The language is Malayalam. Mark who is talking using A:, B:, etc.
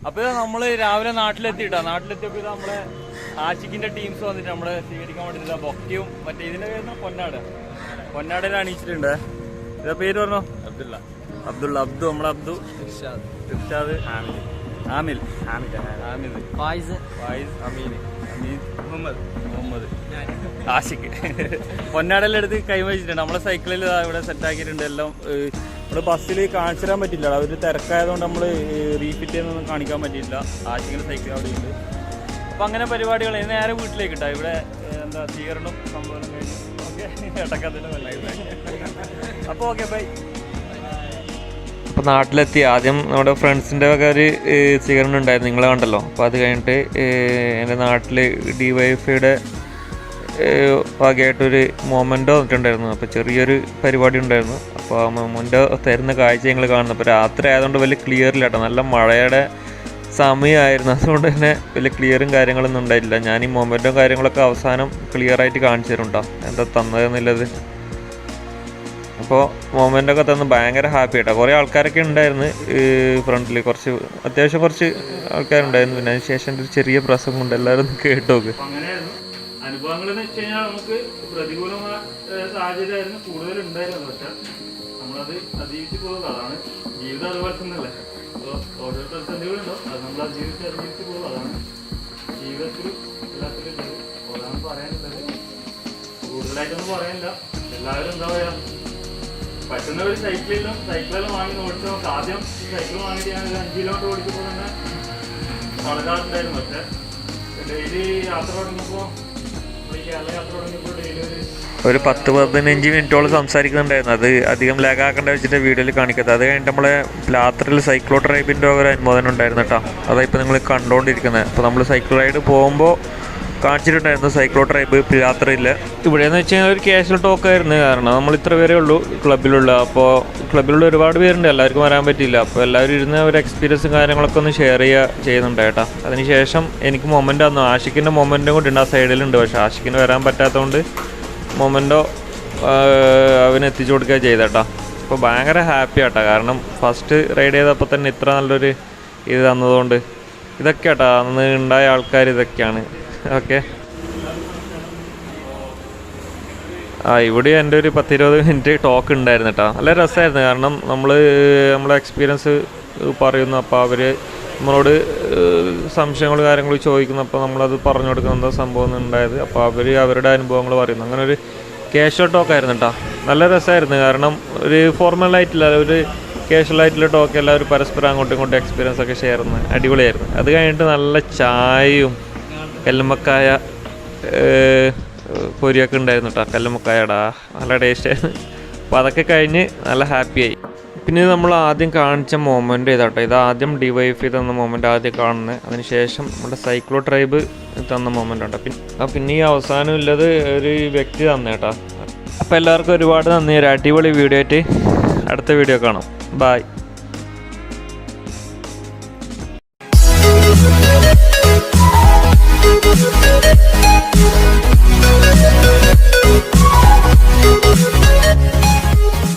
A: അപ്പോൾ നമ്മൾ രാവിലെ നാട്ടിലെത്തിയിട്ടാ. നാട്ടിലെത്തിയപ്പോൾ ഇത് നമ്മളെ ആഷിക്കിന്റെ ടീംസ് വന്നിട്ട് നമ്മളെ സ്വീകരിക്കാൻ വേണ്ടിയിട്ട് ബൊക്കയും മറ്റേ ഇതിന്റെ പേര് പൊന്നാടയിൽ അണിയിച്ചിട്ടുണ്ട്. ഇതാ പേര് പറഞ്ഞോ? അബ്ദു നമ്മളെ ഇർഷാദ് ആമിൽ മുഹമ്മദ് ആഷിഖ് പൊന്നാടെല്ലാം എടുത്ത് കൈവച്ചിട്ടുണ്ട്. നമ്മളെ സൈക്കിളിൽ ഇവിടെ സെറ്റാക്കിയിട്ടുണ്ട്. എല്ലാം നമ്മൾ ബസ്സിൽ കാണിച്ചു തരാൻ പറ്റില്ല, അവർ തിരക്കായതുകൊണ്ട് നമ്മൾ റീഫിറ്റ് ചെയ്യുന്നൊന്നും കാണിക്കാൻ പറ്റിയില്ല. ആഷിഖിൻ്റെ സൈക്കിൾ അവിടെ ഉണ്ട്. അപ്പം അങ്ങനെ പരിപാടികൾ നേരെ വീട്ടിലേക്ക് ഇട്ടാ. ഇവിടെ എന്താ സ്വീകരണം സംഭവം കഴിഞ്ഞു. ഓക്കെ, ഇടക്കത്തിൻ്റെ അപ്പോൾ ഓക്കെ ബൈ. അപ്പോൾ നാട്ടിലെത്തി. ആദ്യം നമ്മുടെ ഫ്രണ്ട്സിൻ്റെ ഒക്കെ ഒരു സ്വീകരണം ഉണ്ടായിരുന്നു, നിങ്ങൾ കണ്ടല്ലോ. അപ്പോൾ അത് കഴിഞ്ഞിട്ട് എൻ്റെ നാട്ടിൽ DYFIയുടെ ഭാഗമായിട്ടൊരു മൊമെൻ്റോ വന്നിട്ടുണ്ടായിരുന്നു. അപ്പോൾ ചെറിയൊരു പരിപാടി ഉണ്ടായിരുന്നു. അപ്പോൾ ആ മൊമെൻ്റോ തരുന്ന കാഴ്ച ഞങ്ങൾ കാണുന്നു. അപ്പോൾ രാത്രി ആയതുകൊണ്ട് വലിയ ക്ലിയറില്ല കേട്ടോ, നല്ല മഴയുടെ സമയമായിരുന്നു. അതുകൊണ്ട് തന്നെ വലിയ ക്ലിയറും കാര്യങ്ങളൊന്നും ഉണ്ടായില്ല. ഞാൻ ഈ മൊമെൻ്റും കാര്യങ്ങളൊക്കെ അവസാനം ക്ലിയറായിട്ട് കാണിച്ചു തരുന്നുണ്ടോ എന്താ തന്നതെന്നുള്ളത്. അപ്പോൾ മൊമെൻ്റൊക്കെ തന്ന് ഭയങ്കര ഹാപ്പി ആയിട്ടോ. കുറേ ആൾക്കാരൊക്കെ ഉണ്ടായിരുന്നു ഫ്രണ്ടിൽ, അത്യാവശ്യം കുറച്ച് ആൾക്കാരുണ്ടായിരുന്നു. പിന്നെ അതിന് ശേഷം ഒരു ചെറിയ പ്രസംഗം ഉണ്ട്, എല്ലാവരും കേട്ടോക്ക്. അനുഭവങ്ങൾ എന്ന് വെച്ച് കഴിഞ്ഞാൽ നമുക്ക് പ്രതികൂലമായ സാഹചര്യമായിരുന്നു കൂടുതലുണ്ടായിരുന്നത്. പക്ഷെ നമ്മളത് അതിജീവിച്ച് പോകുന്നത്, അതാണ് ജീവിതം. അതുപോലെ തന്നെയല്ലേ, ഓരോ പ്രതിസന്ധികളുണ്ടോ അത് നമ്മൾ അതിജീവിച്ച് പോകുന്നതാണ് ജീവിതത്തിൽ എല്ലാത്തിലും. അതാണ് പറയാനുള്ളത്. കൂടുതലായിട്ടൊന്നും പറയാനില്ല. എല്ലാവരും എന്താ പറയുക, പറ്റുന്ന ഒരു സൈക്കിളെല്ലാം വാങ്ങി ഓടിച്ചു നോക്കാം. ആദ്യം സൈക്കിൾ വാങ്ങിയിട്ട് ഞാൻ 5 കിലോമീറ്റർ ഓടിച്ചപ്പോൾ തന്നെ നടക്കാറുണ്ടായിരുന്നു. പക്ഷെ ഡെയിലി യാത്ര തുടങ്ങിയപ്പോൾ കേരള യാത്ര തുടങ്ങിയപ്പോൾ ഡെയിലി ഒരു 10-15 മിനിറ്റോളം സംസാരിക്കുന്നുണ്ടായിരുന്നു. അത് അധികം ലാഗാക്കേണ്ട വെച്ചിട്ട് വീഡിയോയിൽ കാണിക്കാത്തത്. അത് കഴിഞ്ഞിട്ട് നമ്മളെ രാത്രിയിൽ സൈക്ലോ ട്രൈബിൻ്റെ ഒരു അനുമോദനം ഉണ്ടായിരുന്നു കേട്ടോ. അതായിപ്പോൾ നിങ്ങൾ കണ്ടുകൊണ്ടിരിക്കുന്നത്. അപ്പോൾ നമ്മൾ സൈക്കിൾ റൈഡ് പോകുമ്പോൾ കാണിച്ചിട്ടുണ്ടായിരുന്നു സൈക്ലോ ട്രൈബ് രാത്രിയിൽ. ഇവിടെയെന്ന് വെച്ച് കഴിഞ്ഞാൽ ഒരു ക്യാഷ്വൽ ടോക്കായിരുന്നു. കാരണം നമ്മൾ ഇത്ര പേരേ ഉള്ളൂ ക്ലബിലുള്ള. അപ്പോൾ ക്ലബിലുള്ള ഒരുപാട് പേരുണ്ട്, എല്ലാവർക്കും വരാൻ പറ്റിയില്ല. അപ്പോൾ എല്ലാവരും ഇരുന്ന് ഒരു എക്സ്പീരിയൻസും കാര്യങ്ങളൊക്കെ ഒന്ന് ഷെയർ ചെയ്യുന്നുണ്ട് കേട്ടോ. അതിനുശേഷം എനിക്ക് മൊമെൻ്റ് വന്നു. ആഷിക്കിൻ്റെ മൊമെൻറ്റും കൂടി ഉണ്ട്, ആ സൈഡിലുണ്ട്. പക്ഷേ ആഷിക്കിന് വരാൻ പറ്റാത്തതുകൊണ്ട് മൊമെൻ്റോ അവന് എത്തിച്ചു കൊടുക്കുക ചെയ്തേട്ടാ. അപ്പോൾ ഭയങ്കര ഹാപ്പി ആട്ടോ. കാരണം ഫസ്റ്റ് റൈഡ് ചെയ്തപ്പോൾ തന്നെ ഇത്ര നല്ലൊരു ഇത് തന്നതുകൊണ്ട്. ഇതൊക്കെ കേട്ടോ അന്ന് ഉണ്ടായ ആൾക്കാർ ഇതൊക്കെയാണ്. ഓക്കെ, ഇവിടെ എൻ്റെ ഒരു 10-20 മിനിറ്റ് ടോക്ക് ഉണ്ടായിരുന്നു കേട്ടോ. നല്ല രസമായിരുന്നു. കാരണം നമ്മളെ എക്സ്പീരിയൻസ് പറയുന്നു. അപ്പോൾ അവർ നമ്മളോട് സംശയങ്ങൾ കാര്യങ്ങൾ ചോദിക്കുന്നു. അപ്പോൾ നമ്മളത് പറഞ്ഞു കൊടുക്കുന്ന എന്താ സംഭവം ഉണ്ടായത്. അപ്പോൾ അവർ അവരുടെ അനുഭവങ്ങൾ പറയുന്നു. അങ്ങനെ ഒരു ക്യാഷ്വൽ ടോക്കായിരുന്നു കേട്ടോ. നല്ല രസമായിരുന്നു. കാരണം ഒരു ഫോർമലായിട്ടില്ല, ഒരു ക്യാഷ്വലായിട്ടുള്ള ടോക്ക്. എല്ലാവരും പരസ്പരം അങ്ങോട്ടും ഇങ്ങോട്ടും എക്സ്പീരിയൻസ് ഒക്കെ ഷെയർ ചെയ്യുന്നത് അടിപൊളിയായിരുന്നു. അത് കഴിഞ്ഞിട്ട് നല്ല ചായയും കല്ലുമ്മക്കായ പൊരിയൊക്കെ ഉണ്ടായിരുന്നു കേട്ടോ. കല്ലുമ്മക്കായടാ നല്ല ടേസ്റ്റായിരുന്നു. അപ്പോൾ അതൊക്കെ കഴിഞ്ഞ് നല്ല ഹാപ്പിയായി. പിന്നെ നമ്മൾ ആദ്യം കാണിച്ച മൊമെൻ്റ് ഇതാട്ടോ. ഇത് ആദ്യം DYFI തന്ന മൊമെൻ്റ് ആദ്യം കാണുന്നത്. അതിനുശേഷം നമ്മുടെ സൈക്ലോ ട്രൈബ് തന്ന മൊമെൻ്റ് ഉണ്ടോ. പിന്നെ ഈ അവസാനം ഉള്ളത് ഒരു വ്യക്തി തന്നെ കേട്ടോ. അപ്പോൾ എല്ലാവർക്കും ഒരുപാട് നന്ദി. ഒരു അടിപൊളി വീഡിയോ ആയിട്ട് അടുത്ത വീഡിയോ കാണാം. ബായ്.